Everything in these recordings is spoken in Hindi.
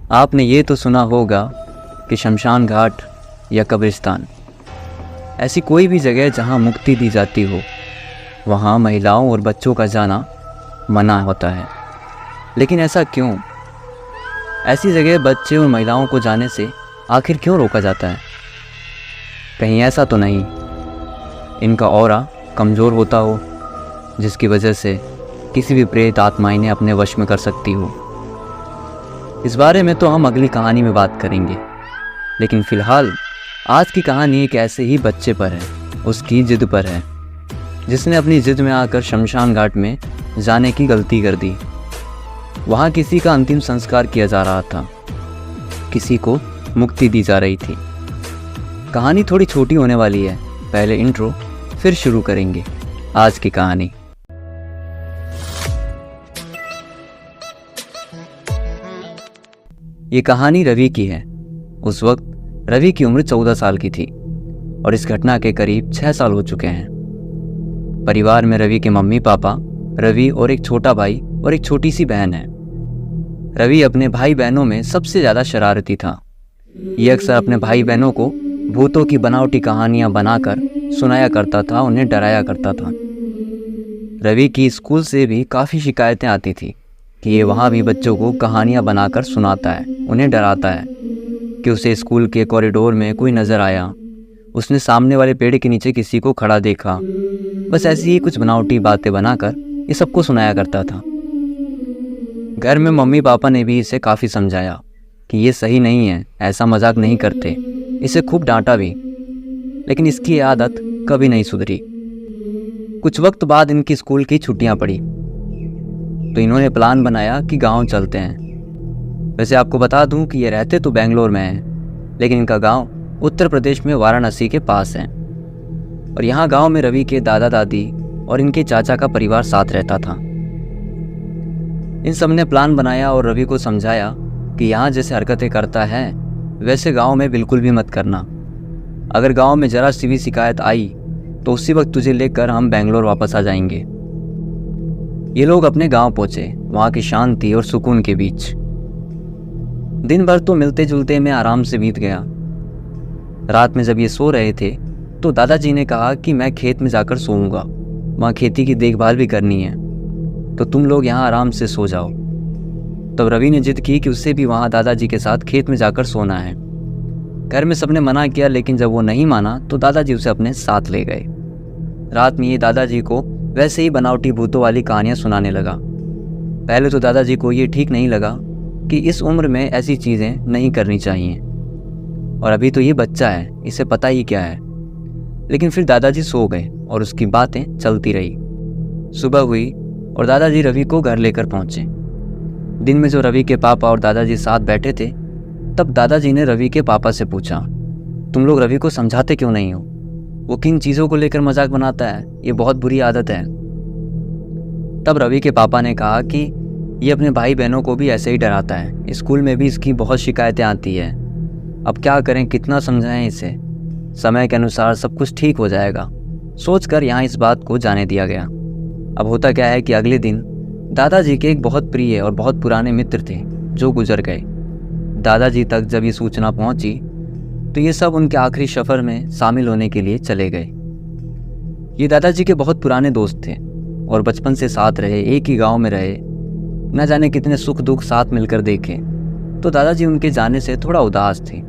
आपने ये तो सुना होगा कि शमशान घाट या कब्रिस्तान, ऐसी कोई भी जगह जहाँ मुक्ति दी जाती हो, वहाँ महिलाओं और बच्चों का जाना मना होता है। लेकिन ऐसा क्यों? ऐसी जगह बच्चे और महिलाओं को जाने से आखिर क्यों रोका जाता है? कहीं ऐसा तो नहीं इनका ऑरा कमज़ोर होता हो, जिसकी वजह से किसी भी प्रेत आत्मा इन्हें अपने वश में कर सकती हो? इस बारे में तो हम अगली कहानी में बात करेंगे, लेकिन फ़िलहाल आज की कहानी एक ऐसे ही बच्चे पर है, उसकी ज़िद पर है, जिसने अपनी ज़िद में आकर शमशान घाट में जाने की गलती कर दी। वहाँ किसी का अंतिम संस्कार किया जा रहा था, किसी को मुक्ति दी जा रही थी। कहानी थोड़ी छोटी होने वाली है, पहले इंट्रो फिर शुरू करेंगे आज की कहानी। ये कहानी रवि की है। उस वक्त रवि की उम्र 14 साल की थी और इस घटना के करीब 6 साल हो चुके हैं। परिवार में रवि के मम्मी पापा, रवि और एक छोटा भाई और एक छोटी सी बहन है। रवि अपने भाई बहनों में सबसे ज़्यादा शरारती था। ये अक्सर अपने भाई बहनों को भूतों की बनावटी कहानियाँ बनाकर सुनाया करता था, उन्हें डराया करता था। रवि की स्कूल से भी काफ़ी शिकायतें आती थी कि ये वहाँ भी बच्चों को कहानियाँ बनाकर सुनाता है, उन्हें डराता है। कि उसे स्कूल के कॉरिडोर में कोई नज़र आया, उसने सामने वाले पेड़ के नीचे किसी को खड़ा देखा, बस ऐसी ही कुछ बनावटी बातें बनाकर ये सबको सुनाया करता था। घर में मम्मी पापा ने भी इसे काफ़ी समझाया कि ये सही नहीं है, ऐसा मजाक नहीं करते, इसे खूब डांटा भी, लेकिन इसकी आदत कभी नहीं सुधरी। कुछ वक्त बाद इनकी स्कूल की छुट्टियां पड़ी तो इन्होंने प्लान बनाया कि गांव चलते हैं। वैसे आपको बता दूं कि ये रहते तो बेंगलोर में हैं, लेकिन इनका गांव उत्तर प्रदेश में वाराणसी के पास है। और यहाँ गांव में रवि के दादा दादी और इनके चाचा का परिवार साथ रहता था। इन सब ने प्लान बनाया और रवि को समझाया कि यहाँ जैसे हरकतें करता है वैसे गांव में बिल्कुल भी मत करना। अगर गांव में जरा सी भी शिकायत आई तो उसी वक्त तुझे लेकर हम बेंगलोर वापस आ जाएंगे। ये लोग अपने गांव पहुंचे, वहाँ की शांति और सुकून के बीच। दिन भर तो मिलते जुलते में आराम से बीत गया। रात में जब ये सो रहे थे तो दादाजी ने कहा कि मैं खेत में जाकर सोऊंगा, वहाँ खेती की देखभाल भी करनी है, तो तुम लोग यहाँ आराम से सो जाओ। तब रवि ने जिद की कि उससे भी वहाँ दादाजी के साथ खेत में जाकर सोना है। घर में सबने मना किया, लेकिन जब वो नहीं माना तो दादाजी उसे अपने साथ ले गए। रात में ये दादाजी को वैसे ही बनावटी भूतों वाली कहानियाँ सुनाने लगा। पहले तो दादाजी को ये ठीक नहीं लगा कि इस उम्र में ऐसी चीज़ें नहीं करनी चाहिए, और अभी तो ये बच्चा है, इसे पता ही क्या है। लेकिन फिर दादाजी सो गए और उसकी बातें चलती रही। सुबह हुई और दादाजी रवि को घर लेकर पहुंचे। दिन में जो रवि के पापा और दादाजी साथ बैठे थे, तब दादाजी ने रवि के पापा से पूछा, तुम लोग रवि को समझाते क्यों नहीं हो? वो किन चीज़ों को लेकर मजाक बनाता है, ये बहुत बुरी आदत है। तब रवि के पापा ने कहा कि ये अपने भाई बहनों को भी ऐसे ही डराता है, स्कूल में भी इसकी बहुत शिकायतें आती है। अब क्या करें, कितना समझाएं इसे, समय के अनुसार सब कुछ ठीक हो जाएगा। सोचकर यहाँ इस बात को जाने दिया गया। अब होता क्या है कि अगले दिन दादाजी के एक बहुत प्रिय और बहुत पुराने मित्र थे जो गुजर गए। दादाजी तक जब ये सूचना पहुंची तो ये सब उनके आखिरी सफ़र में शामिल होने के लिए चले गए। ये दादाजी के बहुत पुराने दोस्त थे और बचपन से साथ रहे, एक ही गांव में रहे, न जाने कितने सुख दुख साथ मिलकर देखे। तो दादाजी उनके जाने से थोड़ा उदास थे,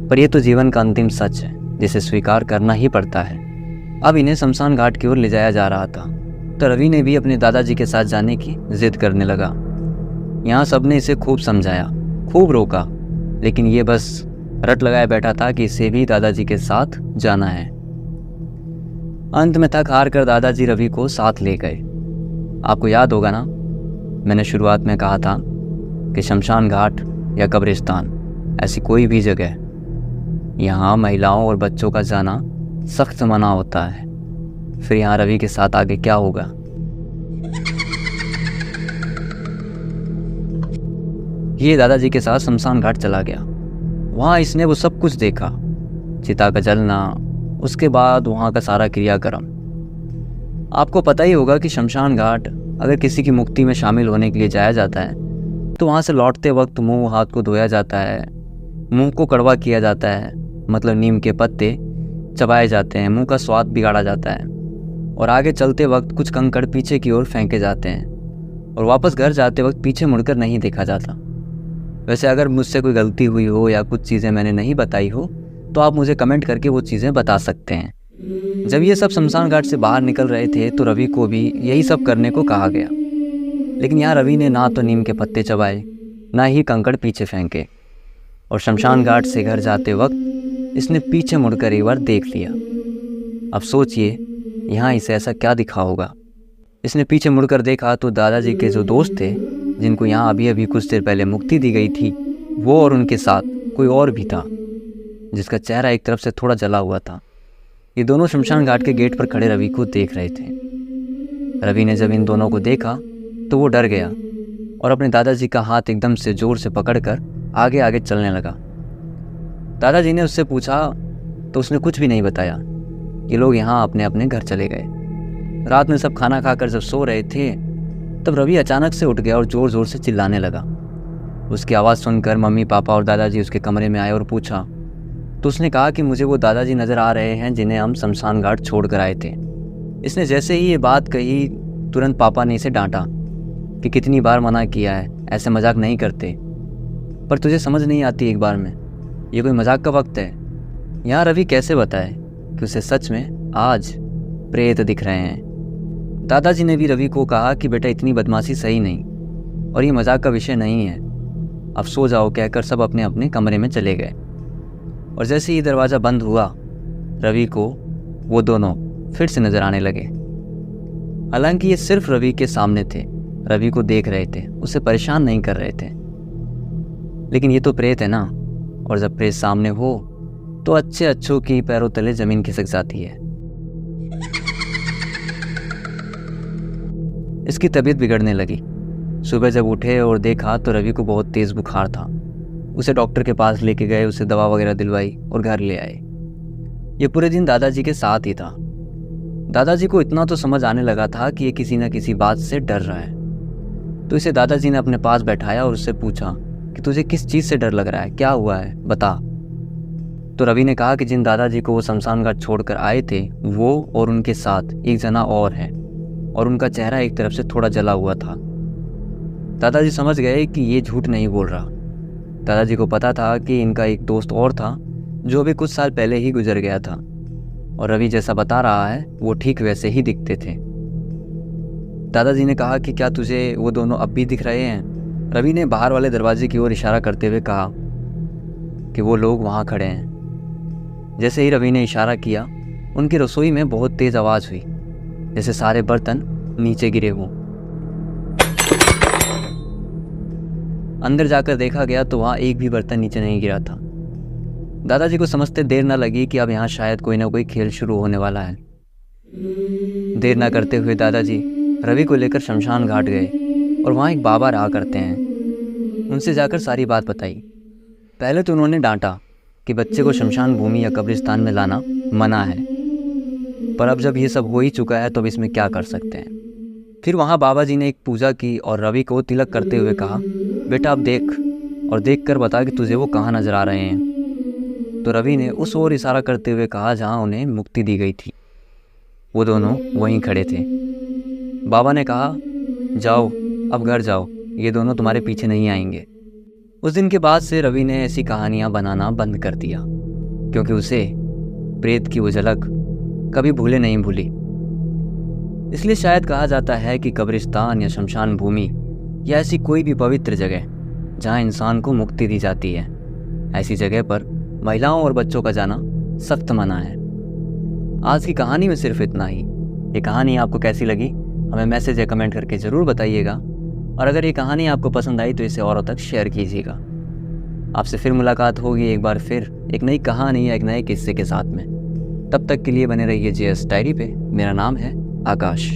पर यह तो जीवन का अंतिम सच है जिसे स्वीकार करना ही पड़ता है। अब इन्हें शमशान घाट की ओर ले जाया जा रहा था, तो रवि ने भी अपने दादाजी के साथ जाने की जिद करने लगा। यहाँ सबने इसे खूब समझाया, खूब रोका, लेकिन ये बस रट लगाए बैठा था कि इसे भी दादाजी के साथ जाना है। अंत में थक हार कर दादाजी रवि को साथ ले गए। आपको याद होगा ना, मैंने शुरुआत में कहा था कि शमशान घाट या कब्रिस्तान, ऐसी कोई भी जगह, यहाँ महिलाओं और बच्चों का जाना सख्त मना होता है। फिर यहाँ रवि के साथ आगे क्या होगा? ये दादाजी के साथ शमशान घाट चला गया। वहाँ इसने वो सब कुछ देखा, चिता का जलना, उसके बाद वहाँ का सारा क्रियाक्रम। आपको पता ही होगा कि शमशान घाट अगर किसी की मुक्ति में शामिल होने के लिए जाया जाता है तो वहाँ से लौटते वक्त मुंह हाथ को धोया जाता है, मुंह को कड़वा किया जाता है, मतलब नीम के पत्ते चबाए जाते हैं, मुंह का स्वाद बिगाड़ा जाता है। और आगे चलते वक्त कुछ कंकड़ पीछे की ओर फेंके जाते हैं और वापस घर जाते वक्त पीछे मुड़कर नहीं देखा जाता। वैसे अगर मुझसे कोई गलती हुई हो या कुछ चीज़ें मैंने नहीं बताई हो तो आप मुझे कमेंट करके वो चीज़ें बता सकते हैं। जब ये सब शमशान घाट से बाहर निकल रहे थे तो रवि को भी यही सब करने को कहा गया, लेकिन यहाँ रवि ने ना तो नीम के पत्ते चबाए, ना ही कंकड़ पीछे फेंके। और शमशान घाट से घर जाते वक्त इसने पीछे मुड़कर एक बार देख लिया। अब सोचिए यहाँ इसे ऐसा क्या दिखा होगा। इसने पीछे मुड़कर देखा तो दादाजी के जो दोस्त थे, जिनको यहाँ अभी अभी कुछ देर पहले मुक्ति दी गई थी, वो और उनके साथ कोई और भी था, जिसका चेहरा एक तरफ से थोड़ा जला हुआ था। ये दोनों शमशान घाट के गेट पर खड़े रवि को देख रहे थे। रवि ने जब इन दोनों को देखा तो वो डर गया और अपने दादाजी का हाथ एकदम से जोर से पकड़कर आगे आगे चलने लगा। दादाजी ने उससे पूछा तो उसने कुछ भी नहीं बताया। ये लोग यहाँ अपने अपने घर चले गए। रात में सब खाना खाकर जब सो रहे थे तब रवि अचानक से उठ गया और ज़ोर ज़ोर से चिल्लाने लगा। उसकी आवाज़ सुनकर मम्मी पापा और दादाजी उसके कमरे में आए और पूछा तो उसने कहा कि मुझे वो दादाजी नज़र आ रहे हैं जिन्हें हम शमशान घाट छोड़ कर आए थे। इसने जैसे ही ये बात कही तुरंत पापा ने इसे डांटा कि कितनी बार मना किया है, ऐसे मजाक नहीं करते, पर तुझे समझ नहीं आती एक बार में, ये कोई मजाक का वक्त है। यहाँ रवि कैसे बताए कि उसे सच में आज प्रेत दिख रहे हैं। दादाजी ने भी रवि को कहा कि बेटा इतनी बदमाशी सही नहीं और ये मजाक का विषय नहीं है, अब सो जाओ कहकर सब अपने अपने कमरे में चले गए। और जैसे ही दरवाज़ा बंद हुआ रवि को वो दोनों फिर से नजर आने लगे। हालांकि ये सिर्फ रवि के सामने थे, रवि को देख रहे थे, उसे परेशान नहीं कर रहे थे। लेकिन ये तो प्रेत है ना, और जब प्रेत सामने हो तो अच्छे अच्छों की पैरों तले जमीन खिसक जाती है। इसकी तबीयत बिगड़ने लगी। सुबह जब उठे और देखा तो रवि को बहुत तेज़ बुखार था। उसे डॉक्टर के पास लेके गए, उसे दवा वगैरह दिलवाई और घर ले आए। ये पूरे दिन दादाजी के साथ ही था। दादाजी को इतना तो समझ आने लगा था कि ये किसी न किसी बात से डर रहा है। तो इसे दादाजी ने अपने पास बैठाया और उससे पूछा कि तुझे किस चीज़ से डर लग रहा है, क्या हुआ है, बता। तो रवि ने कहा कि जिन दादाजी को वो शमशान घाट छोड़कर आए थे वो और उनके साथ एक जना और है, और उनका चेहरा एक तरफ से थोड़ा जला हुआ था। दादाजी समझ गए कि ये झूठ नहीं बोल रहा। दादाजी को पता था कि इनका एक दोस्त और था जो अभी कुछ साल पहले ही गुजर गया था, और रवि जैसा बता रहा है वो ठीक वैसे ही दिखते थे। दादाजी ने कहा कि क्या तुझे वो दोनों अब भी दिख रहे हैं? रवि ने बाहर वाले दरवाजे की ओर इशारा करते हुए कहा कि वो लोग वहाँ खड़े हैं। जैसे ही रवि ने इशारा किया उनकी रसोई में बहुत तेज़ आवाज़ हुई, जैसे सारे बर्तन नीचे गिरे हों। अंदर जाकर देखा गया तो वहाँ एक भी बर्तन नीचे नहीं गिरा था। दादाजी को समझते देर न लगी कि अब यहाँ शायद कोई ना कोई खेल शुरू होने वाला है। देर न करते हुए दादाजी रवि को लेकर शमशान घाट गए और वहाँ एक बाबा रहा करते हैं। उनसे जाकर सारी बात बताई। पहले तो उन्होंने डांटा कि बच्चे को शमशान भूमि या कब्रिस्तान में लाना मना है, पर अब जब ये सब हो ही चुका है तो अब इसमें क्या कर सकते हैं। फिर वहाँ बाबा जी ने एक पूजा की और रवि को तिलक करते हुए कहा, बेटा अब देख और देख कर बता कि तुझे वो कहाँ नजर आ रहे हैं। तो रवि ने उस ओर इशारा करते हुए कहा जहाँ उन्हें मुक्ति दी गई थी। वो दोनों वहीं खड़े थे। बाबा ने कहा, जाओ अब घर जाओ, ये दोनों तुम्हारे पीछे नहीं आएंगे। उस दिन के बाद से रवि ने ऐसी कहानियाँ बनाना बंद कर दिया, क्योंकि उसे प्रेत की वो झलक कभी भूले नहीं भूली। इसलिए शायद कहा जाता है कि कब्रिस्तान या शमशान भूमि या ऐसी कोई भी पवित्र जगह जहाँ इंसान को मुक्ति दी जाती है, ऐसी जगह पर महिलाओं और बच्चों का जाना सख्त मना है। आज की कहानी में सिर्फ इतना ही। ये कहानी आपको कैसी लगी हमें मैसेज या कमेंट करके ज़रूर बताइएगा, और अगर ये कहानी आपको पसंद आई तो इसे औरों तक शेयर कीजिएगा। आपसे फिर मुलाकात होगी एक बार फिर एक नई कहानी या एक नए किस्से के साथ में। तब तक के लिए बने रहिए JS डायरी पे। मेरा नाम है आकाश।